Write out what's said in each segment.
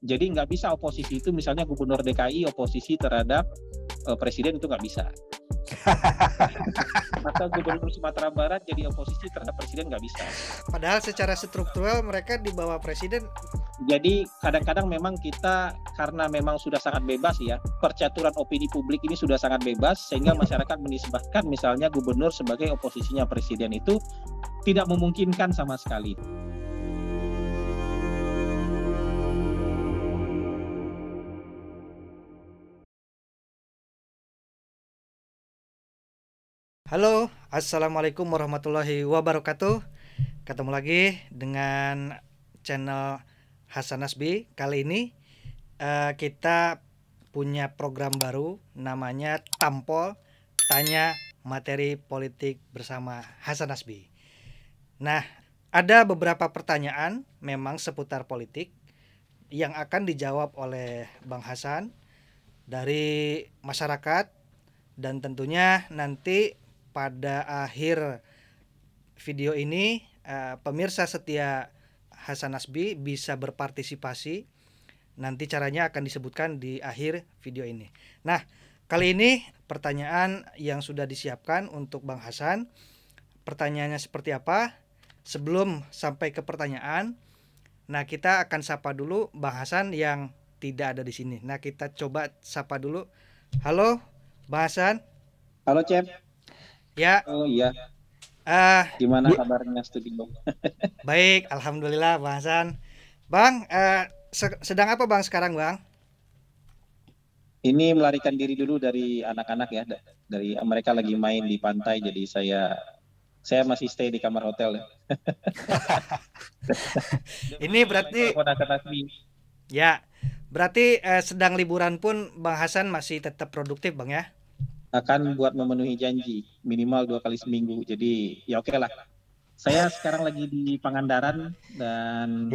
Jadi nggak bisa oposisi itu misalnya gubernur DKI oposisi terhadap presiden, itu nggak bisa. Atau gubernur Sumatera Barat jadi oposisi terhadap presiden, nggak bisa. Padahal secara struktural mereka di bawah presiden. Jadi kadang-kadang memang kita karena memang sudah sangat bebas ya, percaturan opini publik ini sudah sangat bebas, sehingga masyarakat menisbahkan misalnya gubernur sebagai oposisinya presiden, itu tidak memungkinkan sama sekali. Halo, assalamualaikum warahmatullahi wabarakatuh. Ketemu lagi dengan channel Hasan Nasbi. Kali ini kita punya program baru namanya Tampol Tanya Materi Politik bersama Hasan Nasbi. Nah, ada beberapa pertanyaan memang seputar politik yang akan dijawab oleh Bang Hasan dari masyarakat, dan tentunya nanti pada akhir video ini pemirsa setia Hasan Nasbi bisa berpartisipasi. Nanti caranya akan disebutkan di akhir video ini. Nah, kali ini pertanyaan yang sudah disiapkan untuk Bang Hasan. Pertanyaannya seperti apa? Sebelum sampai ke pertanyaan, nah kita akan sapa dulu Bang Hasan yang tidak ada di sini. Nah, kita coba sapa dulu. Halo, Bang Hasan. Halo, Cep. Ya. Oh iya. Gimana kabarnya studio? Baik, alhamdulillah Bang Hasan. Bang, sedang apa Bang sekarang Bang? Ini melarikan diri dulu dari anak-anak ya, dari mereka lagi main di pantai, jadi saya masih stay di kamar hotel ya. Ini berarti ya, berarti sedang liburan pun Bang Hasan masih tetap produktif Bang ya? Akan buat memenuhi janji minimal 2 kali seminggu, jadi ya oke lah. Saya sekarang lagi di Pangandaran dan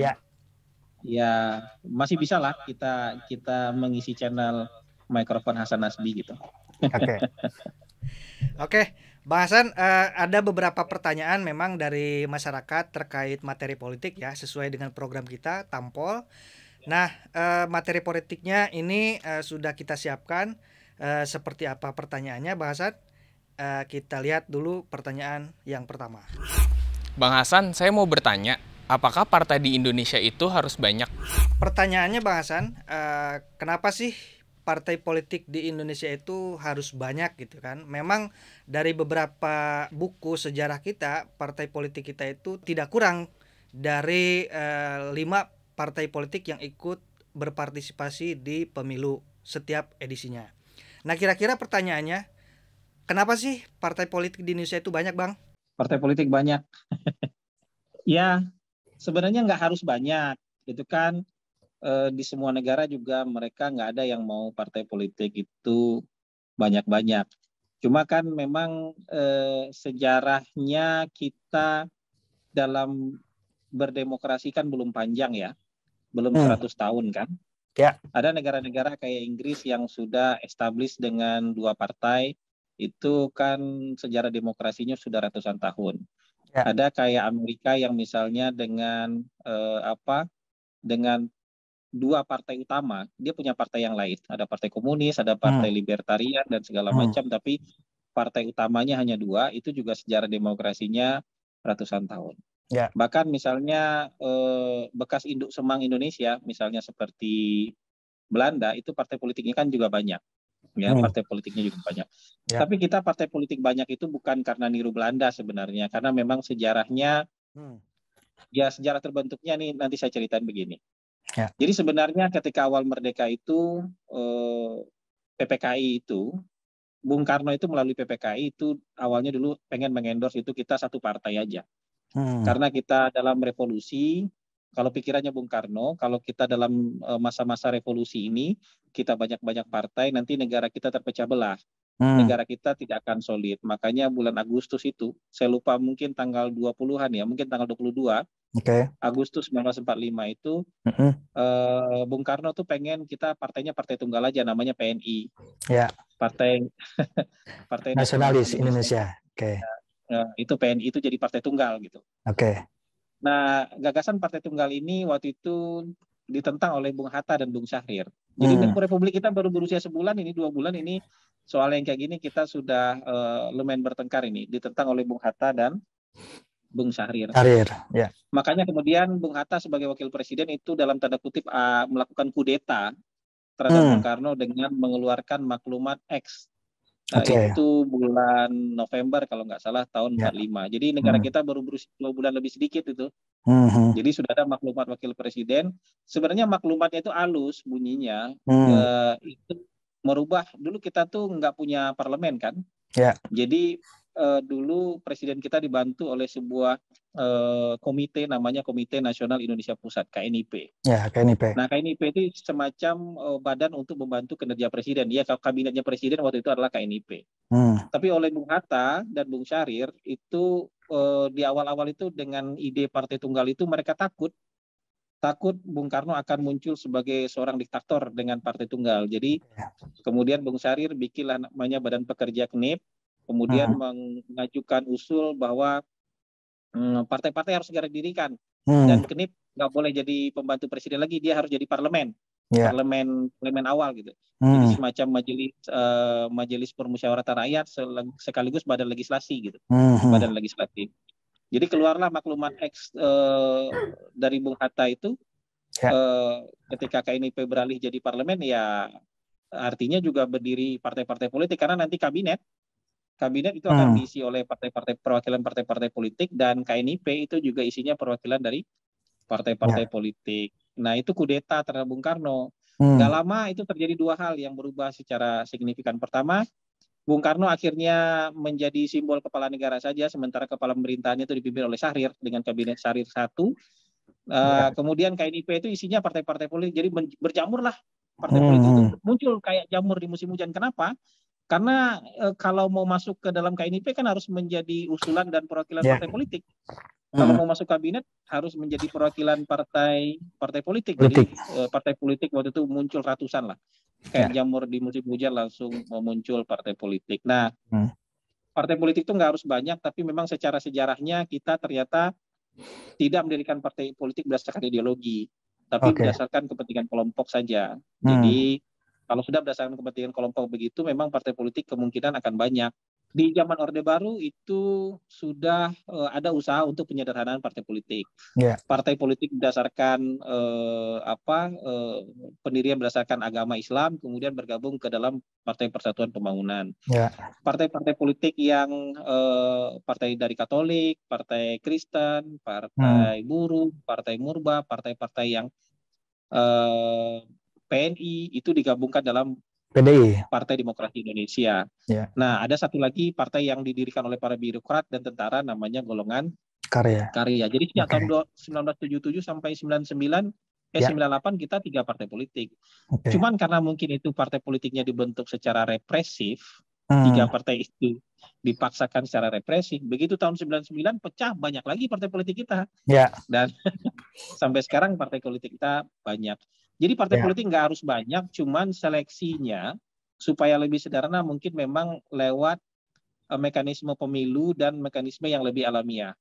ya masih bisa lah kita mengisi channel mikrofon Hasan Nasbi gitu. Oke, Bang Hasan, ada beberapa pertanyaan memang dari masyarakat terkait materi politik ya, sesuai dengan program kita Tampol. Nah, materi politiknya ini sudah kita siapkan. Seperti apa pertanyaannya Bang Hasan? Kita lihat dulu pertanyaan yang pertama. Bang Hasan, saya mau bertanya, apakah partai di Indonesia itu harus banyak? Pertanyaannya Bang Hasan, kenapa sih partai politik di Indonesia itu harus banyak gitu kan? Memang dari beberapa buku sejarah kita, partai politik kita itu tidak kurang dari 5 partai politik yang ikut berpartisipasi di pemilu setiap edisinya. Nah, kira-kira pertanyaannya, kenapa sih partai politik di Indonesia itu banyak, Bang? Partai politik banyak. Ya, sebenarnya nggak harus banyak, gitu kan. Di semua negara juga mereka nggak ada yang mau partai politik itu banyak-banyak. Cuma kan memang sejarahnya kita dalam berdemokrasi kan belum panjang ya, belum 100 tahun kan. Ya. Ada negara-negara kayak Inggris yang sudah establish dengan 2 partai, itu kan sejarah demokrasinya sudah ratusan tahun. Ya. Ada kayak Amerika yang misalnya dengan dengan 2 partai utama, dia punya partai yang lain. Ada partai komunis, ada partai libertarian dan segala macam, tapi partai utamanya hanya 2, itu juga sejarah demokrasinya ratusan tahun. Ya. Bahkan misalnya bekas induk semang Indonesia, misalnya seperti Belanda, itu partai politiknya kan juga banyak. Ya, partai politiknya juga banyak. Ya. Tapi kita partai politik banyak itu bukan karena niru Belanda sebenarnya, karena memang sejarahnya, ya sejarah terbentuknya nih nanti saya ceritain begini. Ya. Jadi sebenarnya ketika awal merdeka itu, PPKI itu, Bung Karno itu melalui PPKI itu awalnya dulu pengen mengendorse itu kita satu partai aja. Karena kita dalam revolusi, kalau pikirannya Bung Karno, kalau kita dalam masa-masa revolusi ini, kita banyak-banyak partai, nanti negara kita terpecah belah. Negara kita tidak akan solid. Makanya bulan Agustus itu, saya lupa mungkin tanggal 20-an ya, mungkin tanggal 22, Agustus 1945 itu, Bung Karno tuh pengen kita partainya partai tunggal aja, namanya PNI. Ya. Partai Nasionalis Indonesia. Oke. Itu PNI itu jadi partai tunggal gitu. Oke. Nah, gagasan partai tunggal ini waktu itu ditentang oleh Bung Hatta dan Bung Syahrir. Jadi Republik kita baru berusia sebulan, ini 2 bulan ini soal yang kayak gini kita sudah lumayan bertengkar ini, ditentang oleh Bung Hatta dan Bung Syahrir. Ya. Makanya kemudian Bung Hatta sebagai wakil presiden itu dalam tanda kutip melakukan kudeta terhadap Bung Karno dengan mengeluarkan maklumat X. Itu bulan November kalau nggak salah tahun 45. Jadi negara kita baru berusia 2 bulan lebih sedikit itu. Jadi sudah ada maklumat wakil presiden. Sebenarnya maklumatnya itu halus bunyinya. Itu merubah, dulu kita tuh nggak punya parlemen kan. Jadi dulu presiden kita dibantu oleh sebuah komite namanya Komite Nasional Indonesia Pusat, KNIP. KNIP. Nah, KNIP itu semacam badan untuk membantu kinerja presiden. Dia kabinetnya presiden waktu itu adalah KNIP. Tapi oleh Bung Hatta dan Bung Syahrir itu di awal-awal itu dengan ide partai tunggal itu mereka takut Bung Karno akan muncul sebagai seorang diktator dengan partai tunggal. Jadi kemudian Bung Syahrir bikinlah namanya Badan Pekerja KNIP, kemudian mengajukan usul bahwa partai-partai harus segera didirikan dan KNIP nggak boleh jadi pembantu presiden lagi, dia harus jadi parlemen, parlemen awal gitu. Jadi semacam majelis permusyawaratan rakyat sekaligus badan legislasi gitu, badan legislatif. Jadi keluarlah maklumat X dari Bung Hatta itu ketika KNIP beralih jadi parlemen, ya artinya juga berdiri partai-partai politik karena nanti kabinet itu akan diisi oleh perwakilan partai-partai politik dan KNIP itu juga isinya perwakilan dari partai-partai politik. Nah, itu kudeta terhadap Bung Karno. Nggak lama itu terjadi 2 hal yang berubah secara signifikan. Pertama, Bung Karno akhirnya menjadi simbol kepala negara saja, sementara kepala pemerintahannya itu dipimpin oleh Syahrir dengan kabinet Syahrir 1. Kemudian KNIP itu isinya partai-partai politik, jadi berjamurlah partai politik itu muncul kayak jamur di musim hujan. Kenapa? Karena kalau mau masuk ke dalam KNIP kan harus menjadi usulan dan perwakilan partai politik. Kalau mau masuk kabinet harus menjadi perwakilan partai politik. Jadi partai politik waktu itu muncul ratusan lah. Kayak jamur di musim hujan langsung muncul partai politik. Nah, partai politik itu nggak harus banyak, tapi memang secara sejarahnya kita ternyata tidak mendirikan partai politik berdasarkan ideologi, tapi berdasarkan kepentingan kelompok saja. Jadi kalau sudah berdasarkan kepentingan kelompok begitu, memang partai politik kemungkinan akan banyak. Di zaman Orde Baru itu sudah ada usaha untuk penyederhanaan partai politik. Partai politik berdasarkan pendirian berdasarkan agama Islam, kemudian bergabung ke dalam Partai Persatuan Pembangunan. Partai-partai politik yang partai dari Katolik, partai Kristen, partai buruh, partai murba, partai-partai yang PNI itu digabungkan dalam PDI, Partai Demokrasi Indonesia. Nah, ada satu lagi partai yang didirikan oleh para birokrat dan tentara namanya Golongan Karya. Jadi sejak tahun 1977 sampai 98 kita 3 partai politik. Cuman karena mungkin itu partai politiknya dibentuk secara represif, 3 partai itu dipaksakan secara represif. Begitu tahun 99 pecah, banyak lagi partai politik kita. Dan sampai sekarang partai politik kita banyak. Jadi partai politik nggak harus banyak, cuman seleksinya supaya lebih sederhana mungkin memang lewat mekanisme pemilu dan mekanisme yang lebih alamiah.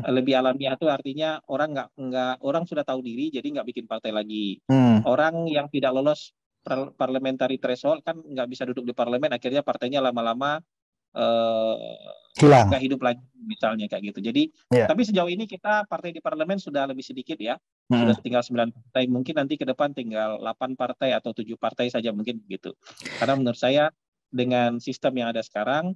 Lebih alamiah itu artinya orang sudah tahu diri, jadi nggak bikin partai lagi. Orang yang tidak lolos parliamentary threshold kan nggak bisa duduk di parlemen, akhirnya partainya lama-lama hilang, nggak hidup lagi misalnya kayak gitu. Jadi tapi sejauh ini kita partai di parlemen sudah lebih sedikit ya, sudah tinggal 9 partai, mungkin nanti ke depan tinggal 8 partai atau 7 partai saja mungkin begitu. Karena menurut saya dengan sistem yang ada sekarang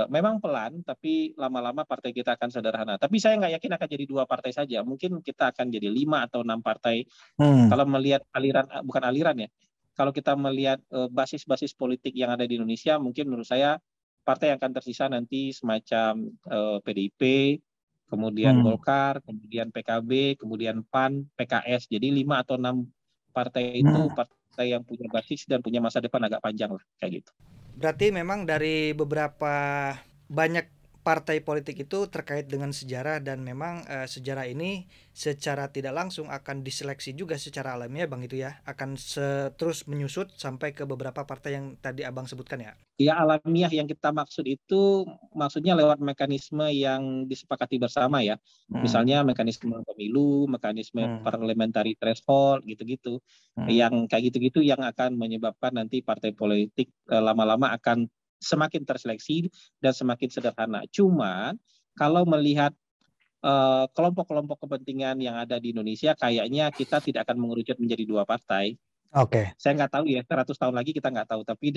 memang pelan, tapi lama-lama partai kita akan sederhana. Tapi saya nggak yakin akan jadi 2 partai saja, mungkin kita akan jadi 5 atau 6 partai. Kalau melihat aliran, bukan aliran ya, kalau kita melihat basis-basis politik yang ada di Indonesia, mungkin menurut saya partai yang akan tersisa nanti semacam PDIP, kemudian Golkar, kemudian PKB, kemudian PAN, PKS. Jadi 5 atau 6 partai itu partai yang punya basis dan punya masa depan agak panjang lah, kayak gitu. Berarti memang dari beberapa banyak partai politik itu terkait dengan sejarah dan memang sejarah ini secara tidak langsung akan diseleksi juga secara alamiah Bang itu ya, akan terus menyusut sampai ke beberapa partai yang tadi Abang sebutkan ya. Ya, alamiah yang kita maksud itu maksudnya lewat mekanisme yang disepakati bersama ya. Misalnya mekanisme pemilu, mekanisme parliamentary threshold gitu-gitu. Yang kayak gitu-gitu yang akan menyebabkan nanti partai politik lama-lama akan semakin terseleksi dan semakin sederhana. Cuma kalau melihat kelompok-kelompok kepentingan yang ada di Indonesia, kayaknya kita tidak akan mengerucut menjadi dua partai. Oke. Saya nggak tahu ya, 100 tahun lagi kita nggak tahu. Tapi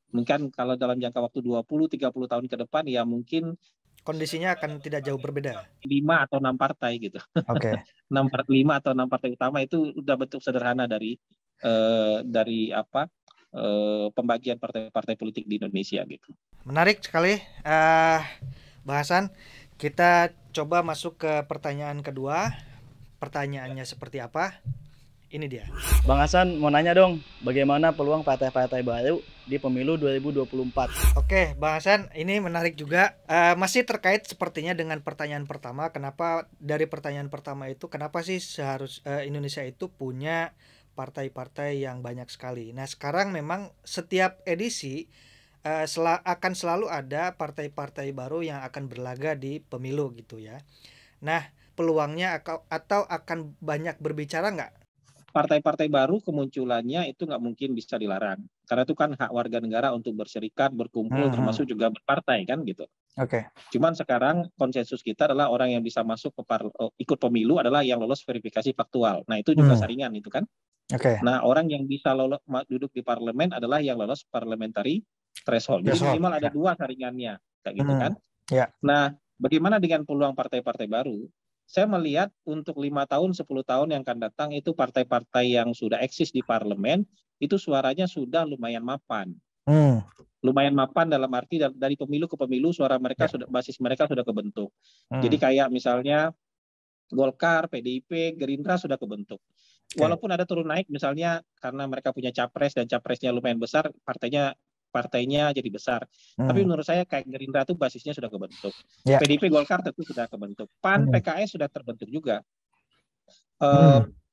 mungkin kalau dalam jangka waktu 20-30 tahun ke depan, ya mungkin kondisinya akan tidak jauh berbeda. 5 atau 6 partai gitu. Oke. 5 atau 6 partai utama itu udah bentuk sederhana dari pembagian partai-partai politik di Indonesia gitu. Menarik sekali bahasan. Kita coba masuk ke pertanyaan kedua. Pertanyaannya seperti apa? Ini dia. Bang Hasan mau nanya dong, bagaimana peluang partai-partai baru di pemilu 2024? Oke, Bang Hasan, ini menarik juga. Masih terkait sepertinya dengan pertanyaan pertama. Kenapa dari pertanyaan pertama itu, kenapa sih Indonesia itu punya partai-partai yang banyak sekali? Nah, sekarang memang setiap edisi akan selalu ada partai-partai baru yang akan berlaga di pemilu gitu ya. Nah, peluangnya atau akan banyak berbicara nggak? Partai-partai baru kemunculannya itu nggak mungkin bisa dilarang. Karena itu kan hak warga negara untuk berserikat, berkumpul, termasuk juga berpartai kan gitu. Oke. Cuman sekarang konsensus kita adalah orang yang bisa masuk ikut pemilu adalah yang lolos verifikasi faktual. Nah itu juga saringan itu kan. Oke. Nah orang yang bisa duduk di parlemen adalah yang lolos parliamentary threshold. Jadi minimal ada 2 saringannya kayak gitu kan. Ya. Nah bagaimana dengan peluang partai-partai baru? Saya melihat untuk 5 tahun, 10 tahun yang akan datang itu partai-partai yang sudah eksis di parlemen itu suaranya sudah lumayan mapan. Lumayan mapan dalam arti dari pemilu ke pemilu suara mereka basis mereka sudah kebentuk. Jadi kayak misalnya Golkar, PDIP, Gerindra sudah kebentuk. Walaupun ada turun naik misalnya karena mereka punya capres dan capresnya lumayan besar, partainya jadi besar. Tapi menurut saya kayak Gerindra itu basisnya sudah kebentuk. PDIP, Golkar tentu sudah kebentuk. PAN, PKS sudah terbentuk juga.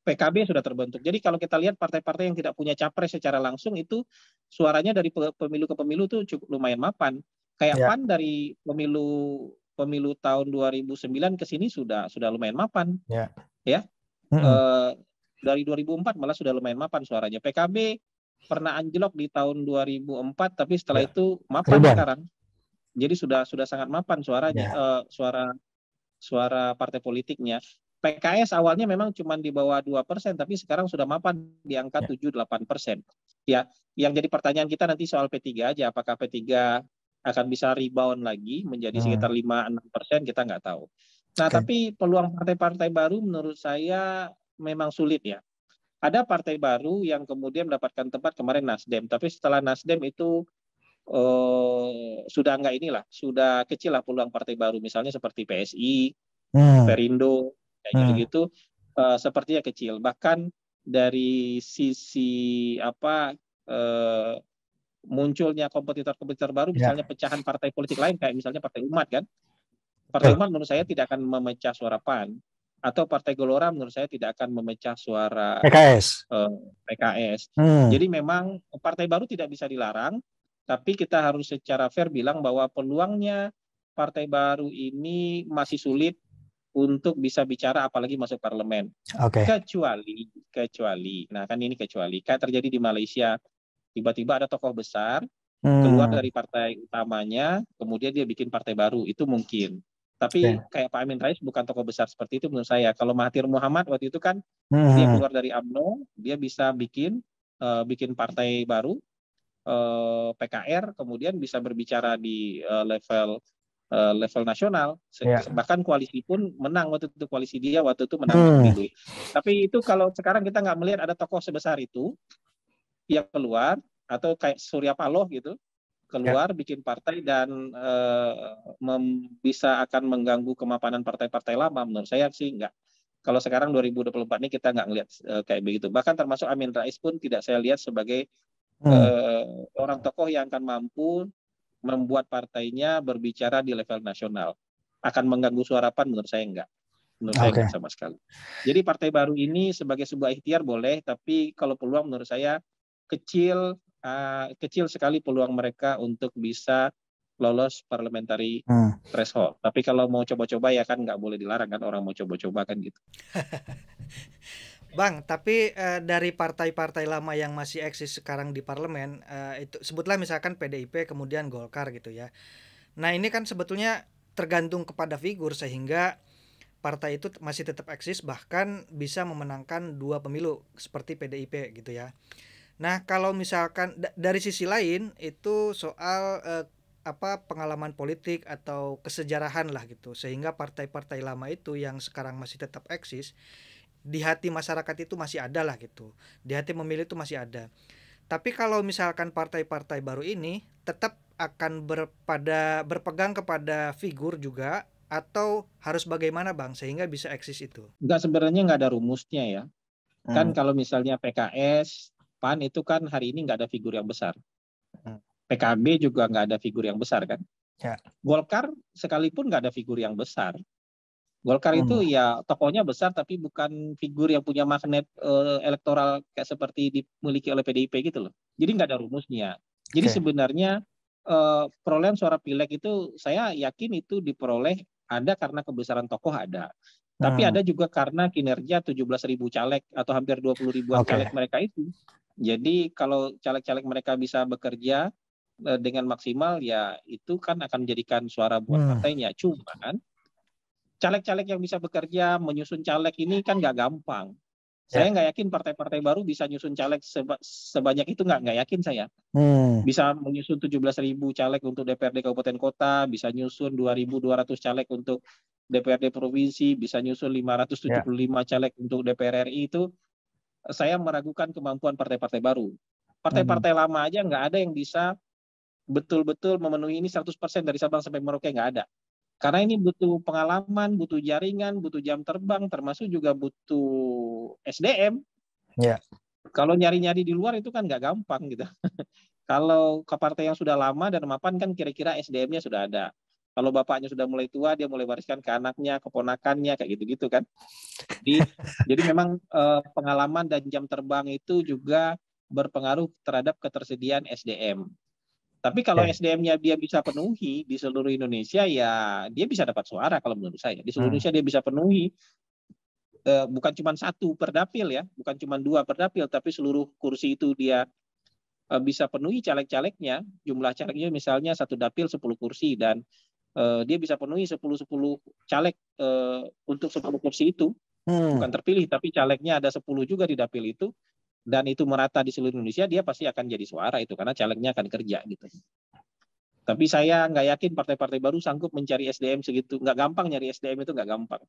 PKB sudah terbentuk. Jadi kalau kita lihat partai-partai yang tidak punya capres secara langsung itu suaranya dari pemilu ke pemilu itu cukup lumayan mapan. Kayak PAN dari pemilu tahun 2009 ke sini sudah lumayan mapan. Dari 2004 malah sudah lumayan mapan suaranya. PKB pernah anjlok di tahun 2004 tapi setelah itu mapan sekarang. Jadi sudah sangat mapan suaranya, suara partai politiknya. PKS awalnya memang cuma di bawah 2%, tapi sekarang sudah mapan di angka 7-8%. Ya, yang jadi pertanyaan kita nanti soal P3 aja, apakah P3 akan bisa rebound lagi menjadi sekitar 5-6%, kita nggak tahu. Nah, tapi peluang partai-partai baru menurut saya memang sulit ya. Ada partai baru yang kemudian mendapatkan tempat kemarin Nasdem, tapi setelah Nasdem itu sudah kecil lah peluang partai baru, misalnya seperti PSI, Perindo, kayak gitu-gitu, sepertinya kecil. Bahkan dari sisi munculnya kompetitor-kompetitor baru, misalnya pecahan partai politik lain, kayak misalnya Partai Umat kan. Partai Umat menurut saya tidak akan memecah suara PAN. Atau Partai Gelora menurut saya tidak akan memecah suara PKS. Jadi memang partai baru tidak bisa dilarang, tapi kita harus secara fair bilang bahwa peluangnya partai baru ini masih sulit untuk bisa bicara apalagi masuk parlemen. Kecuali, nah kan ini kecuali, kayak terjadi di Malaysia, tiba-tiba ada tokoh besar keluar dari partai utamanya, kemudian dia bikin partai baru, itu mungkin. Tapi kayak Pak Amin Rais bukan tokoh besar seperti itu menurut saya. Kalau Mahathir Muhammad waktu itu kan dia keluar dari UMNO, dia bisa bikin partai baru, PKR, kemudian bisa berbicara di level nasional. Bahkan koalisi pun menang waktu itu, koalisi dia waktu itu menang pemilu. Tapi itu kalau sekarang kita nggak melihat ada tokoh sebesar itu yang keluar, atau kayak Surya Paloh gitu, keluar bikin partai dan bisa akan mengganggu kemapanan partai-partai lama. Menurut saya sih enggak. Kalau sekarang 2024 ini kita nggak ngelihat kayak begitu. Bahkan termasuk Amin Rais pun tidak saya lihat sebagai orang tokoh yang akan mampu membuat partainya berbicara di level nasional. Akan mengganggu suara PAN? Menurut saya enggak. Menurut saya enggak sama sekali. Jadi partai baru ini sebagai sebuah ikhtiar boleh, tapi kalau peluang menurut saya kecil sekali peluang mereka untuk bisa lolos parliamentary threshold. Tapi kalau mau coba-coba ya kan nggak boleh dilarang kan, orang mau coba-coba kan gitu. Bang, tapi dari partai-partai lama yang masih eksis sekarang di parlemen, itu sebutlah misalkan PDIP kemudian Golkar gitu ya. Nah ini kan sebetulnya tergantung kepada figur, sehingga partai itu masih tetap eksis, bahkan bisa memenangkan 2 pemilu seperti PDIP gitu ya. Nah kalau misalkan dari sisi lain itu soal pengalaman politik atau kesejarahan lah gitu, sehingga partai-partai lama itu yang sekarang masih tetap eksis di hati masyarakat itu masih ada lah gitu, di hati pemilih itu masih ada. Tapi kalau misalkan partai-partai baru ini tetap akan berpegang kepada figur juga, atau harus bagaimana Bang sehingga bisa eksis itu? Sebenarnya nggak ada rumusnya ya. Kan kalau misalnya PKS, PAN itu kan hari ini nggak ada figur yang besar. PKB juga nggak ada figur yang besar kan. Ya. Golkar sekalipun nggak ada figur yang besar. Golkar itu ya tokohnya besar tapi bukan figur yang punya magnet elektoral kayak seperti dimiliki oleh PDIP gitu loh. Jadi nggak ada rumusnya. Jadi sebenarnya perolehan suara pileg itu saya yakin itu diperoleh ada karena kebesaran tokoh ada. Tapi ada juga karena kinerja 17.000 caleg atau hampir 20 ribuan caleg mereka itu. Jadi kalau caleg-caleg mereka bisa bekerja dengan maksimal ya itu kan akan menjadikan suara buat partainya. Cuman caleg-caleg yang bisa bekerja, menyusun caleg ini kan nggak gampang. Saya nggak yakin partai-partai baru bisa nyusun caleg sebanyak itu, nggak yakin saya. Bisa menyusun 17.000 caleg untuk DPRD Kabupaten Kota, bisa nyusun 2.200 caleg untuk DPRD Provinsi, bisa nyusun 575 caleg untuk DPR RI itu. Saya meragukan kemampuan partai-partai baru. Partai-partai lama aja nggak ada yang bisa betul-betul memenuhi ini 100% dari Sabang sampai Merauke, nggak ada. Karena ini butuh pengalaman, butuh jaringan, butuh jam terbang, termasuk juga butuh SDM. Ya. Kalau nyari-nyari di luar itu kan nggak gampang gitu. Kalau ke partai yang sudah lama dan mapan kan kira-kira SDM-nya sudah ada. Kalau bapaknya sudah mulai tua, dia mulai wariskan ke anaknya, keponakannya, kayak gitu-gitu kan. Jadi memang pengalaman dan jam terbang itu juga berpengaruh terhadap ketersediaan SDM. Tapi kalau SDM-nya dia bisa penuhi di seluruh Indonesia, ya dia bisa dapat suara kalau menurut saya. Di seluruh Indonesia dia bisa penuhi, bukan cuma 1 per dapil ya, bukan cuma 2 per dapil, tapi seluruh kursi itu dia bisa penuhi caleg-calegnya. Jumlah calegnya misalnya 1 dapil 10 kursi, dan dia bisa penuhi 10 caleg untuk 10 kursi itu. Bukan terpilih, tapi calegnya ada 10 juga di dapil itu. Dan itu merata di seluruh Indonesia, dia pasti akan jadi suara itu karena calegnya akan kerja gitu. Tapi saya nggak yakin partai-partai baru sanggup mencari SDM segitu. Nggak gampang nyari SDM, itu nggak gampang.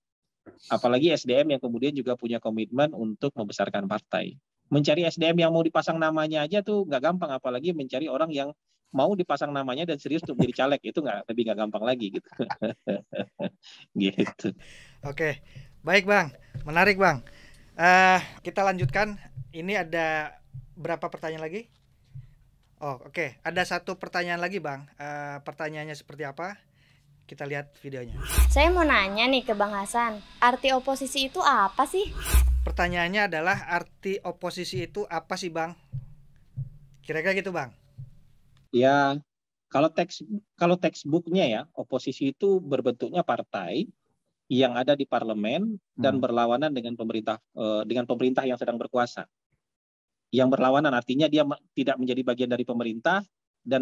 Apalagi SDM yang kemudian juga punya komitmen untuk membesarkan partai. Mencari SDM yang mau dipasang namanya aja tuh nggak gampang, apalagi mencari orang yang mau dipasang namanya dan serius untuk menjadi caleg, itu lebih nggak gampang lagi gitu. Gitu. Oke, baik Bang, menarik Bang. Kita lanjutkan. Ini ada berapa pertanyaan lagi? Oke. Ada 1 pertanyaan lagi Bang. Pertanyaannya seperti apa? Kita lihat videonya. Saya mau nanya nih ke Bang Hasan, arti oposisi itu apa sih? Pertanyaannya adalah arti oposisi itu apa sih Bang? Kira-kira gitu Bang. Ya, kalau textbooknya ya, oposisi itu berbentuknya partai yang ada di parlemen dan berlawanan dengan pemerintah yang sedang berkuasa. Yang berlawanan artinya dia tidak menjadi bagian dari pemerintah dan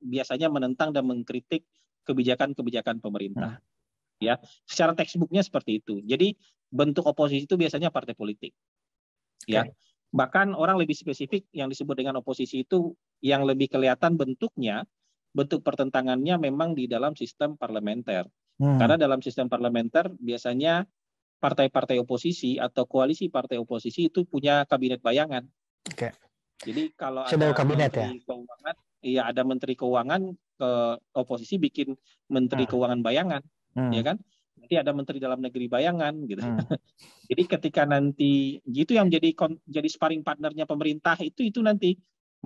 biasanya menentang dan mengkritik kebijakan-kebijakan pemerintah. Ya, secara textbooknya seperti itu. Jadi bentuk oposisi itu biasanya partai politik. Ya. Bahkan orang lebih spesifik yang disebut dengan oposisi itu yang lebih kelihatan bentuknya, bentuk pertentangannya memang di dalam sistem parlementer. Karena dalam sistem parlementer biasanya partai-partai oposisi atau koalisi partai oposisi itu punya kabinet bayangan. Jadi kalau ada menteri keuangan, iya ada menteri keuangan, oposisi bikin menteri keuangan bayangan, ya kan? Nanti ada menteri dalam negeri bayangan gitu. Jadi ketika nanti gitu yang jadi sparring partnernya pemerintah itu nanti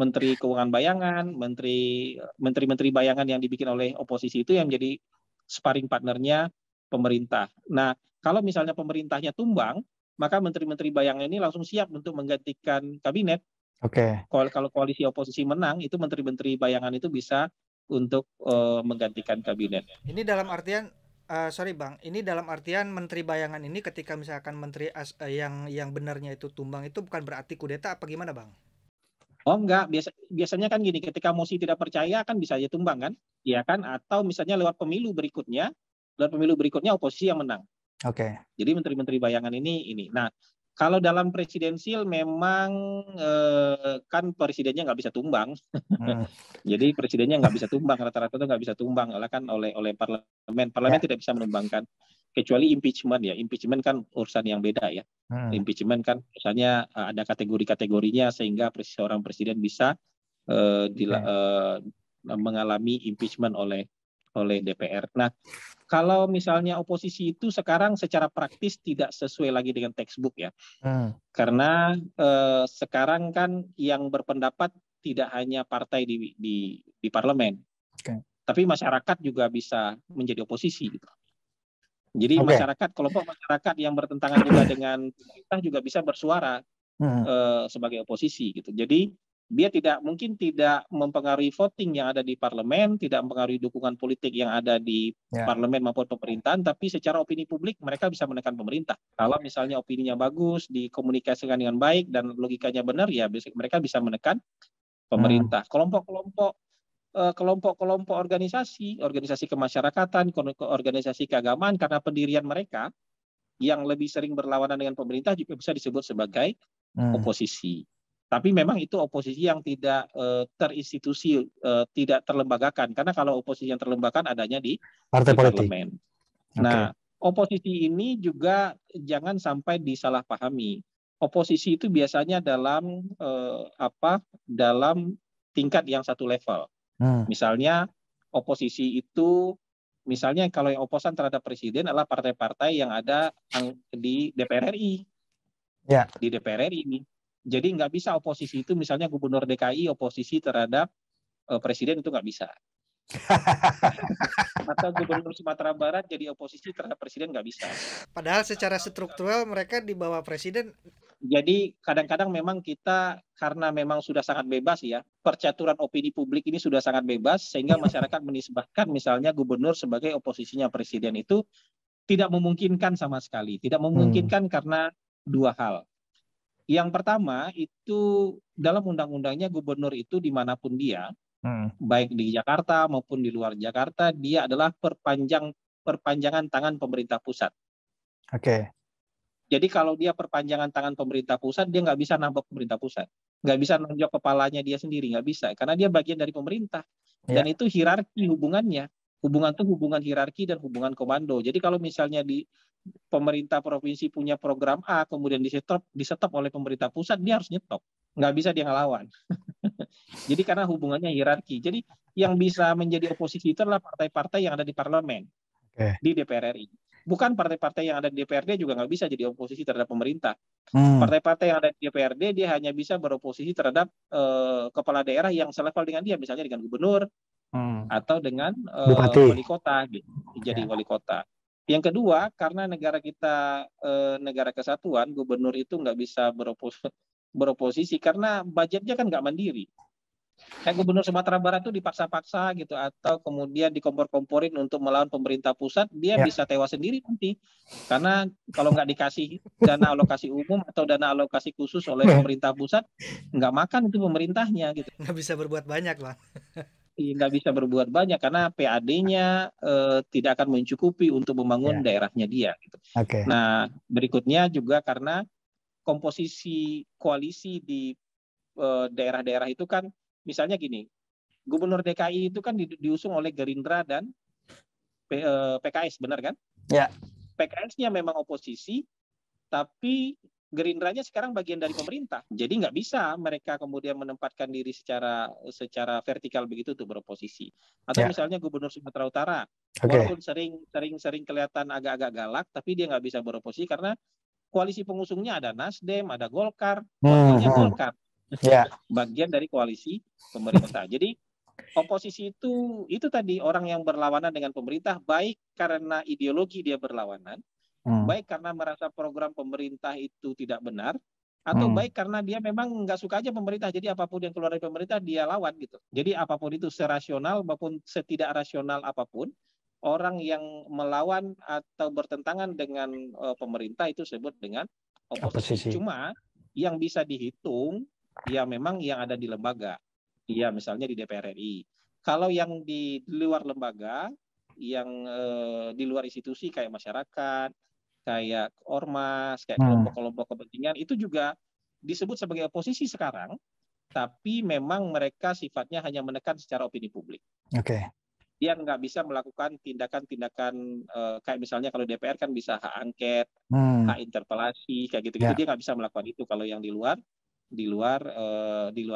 Menteri Keuangan bayangan, menteri bayangan yang dibikin oleh oposisi itu yang menjadi sparring partnernya pemerintah. Nah, kalau misalnya pemerintahnya tumbang, maka menteri-menteri bayangan ini langsung siap untuk menggantikan kabinet. Oke. Kalau koalisi oposisi menang, itu menteri-menteri bayangan itu bisa untuk menggantikan kabinet. Ini dalam artian sorry Bang, ini dalam artian menteri bayangan ini ketika misalkan menteri yang benarnya itu tumbang itu bukan berarti kudeta apa gimana Bang? Oh enggak, biasanya kan gini, ketika mosi tidak percaya kan bisa aja tumbang kan, ya kan? Atau misalnya lewat pemilu berikutnya oposisi yang menang. Oke. Jadi menteri-menteri bayangan ini. Nah, kalau dalam presidensial memang kan presidennya nggak bisa tumbang. Jadi presidennya nggak bisa tumbang, rata-rata itu nggak bisa tumbang oleh parlemen. Parlemen tidak bisa menumbangkan, kecuali impeachment ya. Impeachment kan urusan yang beda ya. Impeachment kan misalnya ada kategori-kategorinya sehingga seorang presiden bisa mengalami impeachment oleh DPR. Nah, kalau misalnya oposisi itu sekarang secara praktis tidak sesuai lagi dengan textbook ya. Karena sekarang kan yang berpendapat tidak hanya partai di parlemen, tapi masyarakat juga bisa menjadi oposisi gitu. Jadi kelompok masyarakat yang bertentangan juga dengan pemerintah juga bisa bersuara sebagai oposisi gitu. Jadi dia mungkin tidak mempengaruhi voting yang ada di parlemen, tidak mempengaruhi dukungan politik yang ada di parlemen maupun pemerintahan, tapi secara opini publik mereka bisa menekan pemerintah. Kalau misalnya opininya bagus, dikomunikasikan dengan baik dan logikanya benar, ya mereka bisa menekan pemerintah. Kelompok-kelompok organisasi kemasyarakatan, organisasi keagamaan, karena pendirian mereka yang lebih sering berlawanan dengan pemerintah juga bisa disebut sebagai oposisi. Tapi memang itu oposisi yang tidak terinstitusi, tidak terlembagakan. Karena kalau oposisi yang terlembagakan adanya di parlemen. Nah, oposisi ini juga jangan sampai disalahpahami. Oposisi itu biasanya dalam dalam tingkat yang satu level. Misalnya oposisi itu, misalnya kalau yang oposan terhadap presiden adalah partai-partai yang ada di DPR RI. Di DPR RI ini. Jadi nggak bisa oposisi itu misalnya gubernur DKI oposisi terhadap presiden, itu nggak bisa. Atau gubernur Sumatera Barat jadi oposisi terhadap presiden, nggak bisa. Padahal secara struktural mereka di bawah presiden. Jadi kadang-kadang memang kita karena memang sudah sangat bebas ya, percaturan opini publik ini sudah sangat bebas sehingga masyarakat menisbahkan misalnya gubernur sebagai oposisinya presiden itu tidak memungkinkan sama sekali. Tidak memungkinkan karena dua hal. Yang pertama itu dalam undang-undangnya gubernur itu dimanapun dia, baik di Jakarta maupun di luar Jakarta, dia adalah perpanjangan tangan pemerintah pusat. Jadi kalau dia perpanjangan tangan pemerintah pusat, dia nggak bisa nambah pemerintah pusat, nggak bisa nunjuk kepalanya dia sendiri, nggak bisa, karena dia bagian dari pemerintah. Dan itu hierarki hubungannya. Hubungan itu hubungan hierarki dan hubungan komando. Jadi kalau misalnya di pemerintah provinsi punya program A, kemudian disetop oleh pemerintah pusat, dia harus nyetop. Nggak bisa dia ngelawan. Jadi karena hubungannya hierarki. Jadi yang bisa menjadi oposisi itu adalah partai-partai yang ada di parlemen, di DPR RI. Bukan partai-partai yang ada di DPRD juga nggak bisa jadi oposisi terhadap pemerintah. Partai-partai yang ada di DPRD, dia hanya bisa beroposisi terhadap kepala daerah yang selevel dengan dia, misalnya dengan gubernur, atau dengan wali kota, jadi wali kota. Yang kedua, karena negara kita negara kesatuan, gubernur itu nggak bisa beroposisi karena budgetnya kan nggak mandiri. Kayak gubernur Sumatera Barat itu dipaksa-paksa gitu, atau kemudian dikompor-komporin untuk melawan pemerintah pusat, dia bisa tewas sendiri nanti. Karena kalau nggak dikasih dana alokasi umum atau dana alokasi khusus oleh pemerintah pusat, nggak makan itu pemerintahnya gitu. Nggak bisa berbuat banyak, Bang. Nggak bisa berbuat banyak karena PAD-nya tidak akan mencukupi untuk membangun daerahnya dia. Gitu. Nah, berikutnya juga karena komposisi koalisi di daerah-daerah itu kan, misalnya gini, Gubernur DKI itu kan diusung oleh Gerindra dan PKS, benar kan? Ya. PKS-nya memang oposisi, tapi Gerindranya sekarang bagian dari pemerintah, jadi nggak bisa mereka kemudian menempatkan diri secara vertikal begitu untuk beroposisi. Atau misalnya Gubernur Sumatera Utara, walaupun sering kelihatan agak-agak galak, tapi dia nggak bisa beroposisi karena koalisi pengusungnya ada Nasdem, ada Golkar, wakilnya Golkar. Ya. Bagian dari koalisi pemerintah. Jadi oposisi itu tadi orang yang berlawanan dengan pemerintah, baik karena ideologi dia berlawanan, baik karena merasa program pemerintah itu tidak benar, atau baik karena dia memang nggak suka aja pemerintah, jadi apapun yang keluar dari pemerintah dia lawan gitu. Jadi apapun itu, serasional maupun setidak rasional apapun, orang yang melawan atau bertentangan dengan pemerintah itu disebut dengan oposisi. Cuma yang bisa dihitung ya memang yang ada di lembaga. Iya, misalnya di DPR RI. Kalau yang di luar lembaga, yang di luar institusi kayak masyarakat, kayak ormas, kayak kelompok-kelompok kepentingan, itu juga disebut sebagai oposisi sekarang, tapi memang mereka sifatnya hanya menekan secara opini publik. Oke. Dia nggak bisa melakukan tindakan-tindakan kayak misalnya kalau DPR kan bisa hak angket, hak interpelasi, kayak gitu-gitu. Dia nggak bisa melakukan itu kalau yang di luar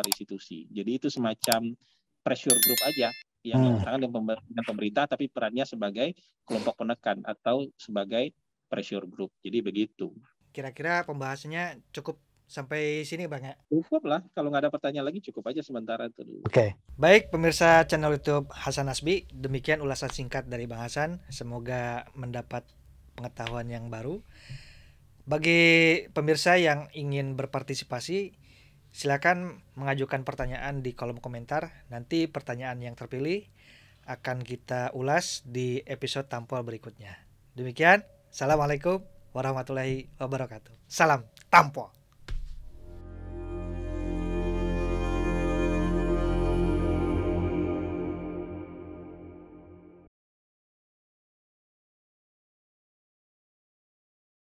institusi. Jadi itu semacam pressure group aja yang bertentangan dengan pemerintah, tapi perannya sebagai kelompok penekan atau sebagai pressure group. Jadi begitu. Kira-kira pembahasannya cukup sampai sini Bang ya? Cukup lah, kalau nggak ada pertanyaan lagi cukup aja sementara itu dulu. Oke. Baik pemirsa channel YouTube Hasan Nasbi, demikian ulasan singkat dari Bang Hasan. Semoga mendapat pengetahuan yang baru. Bagi pemirsa yang ingin berpartisipasi, silakan mengajukan pertanyaan di kolom komentar. Nanti pertanyaan yang terpilih akan kita ulas di episode tampol berikutnya. Demikian, assalamualaikum warahmatullahi wabarakatuh. Salam tampol.